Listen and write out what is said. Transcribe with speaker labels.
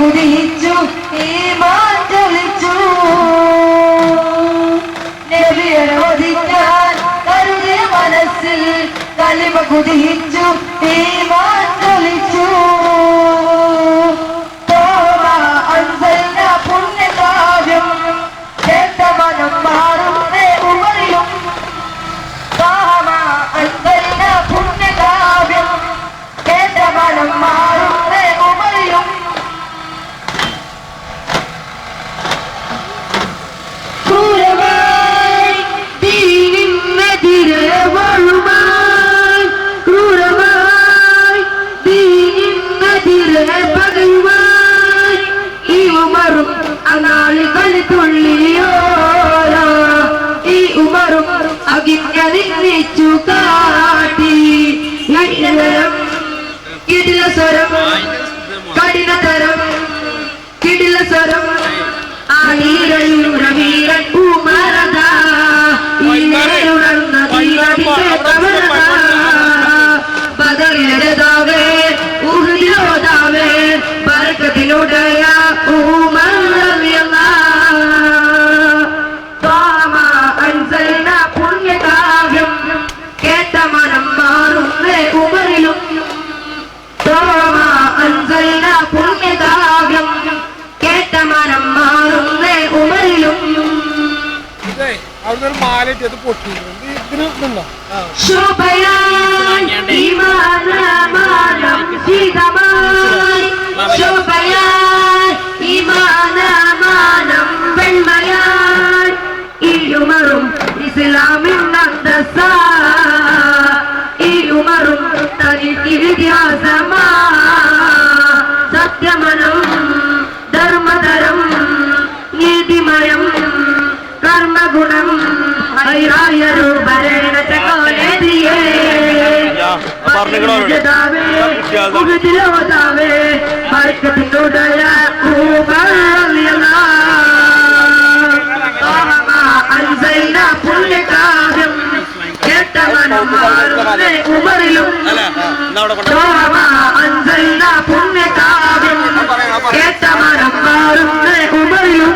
Speaker 1: കുതിച്ചു ഈമാൻ ജ്വലിച്ചു നബിയെ ഓദിക്കാൻ കരുതിയ മനസ്സിൽ കലിമ കുതിച്ചു ഈമാൻ ജ്വലിച്ചു പുണ്യകാവ്യം കേട്ട മനം മാറുന്നേ ഉമറിലും പുണ്യകാവ്യം കേട്ട മനം മാറുന്നേ ഉമറിലും ക്രൂരമായി ദീനിനെതിരെ വാഴുമായി ക്രൂരമായി ദീനിനെതിരെ പകയുമായി ഈ ഉമറും അനാളികളി തുള്ളിയോരാ ഈ ഉമറും അകിഞ്ഞു കാട്ടി കിടില സ്വരം കഠിനതരം കിടില സ്വരം ആയിരയുറവീരൻ ഉമരത ഉണർന്ന ബദറിലതാവേ ഉഹദിലോതാവേ ബർക്കത്തിലുടയ ഉമർ പുണ്യകാവ്യം കേട്ട മനം മാറുന്നേ ഉമറിലും പുണ്യകാവ്യം കേട്ട മനം മാറുന്നേ ഉമറിലും ശോഭയാൻ ഈമാനമാനം സീതമായി ശോഭയാൻ ഈമാനമാനം വെണ്മയാൻ ഈ ഉമറും ഇസ്ലാമിൻ അന്തസ്സ ഈ ഉമറും തനിക്കിതിഹാസമാ സത്യമനം ധർമ്മതരം നീതിമയം കർമ്മഗുണം ഹൈറായൊരു ഭരണ ചകോലേതിയേ ഉഹദിലോതാവേ ബർക്കത്തിനുടയ പുണ്യകാവ്യം കേട്ട മനം മാറുന്നേ ഉമറിലും പുണ്യകാവ്യം കേട്ട മനം മാറുന്നേ ഉമറിലും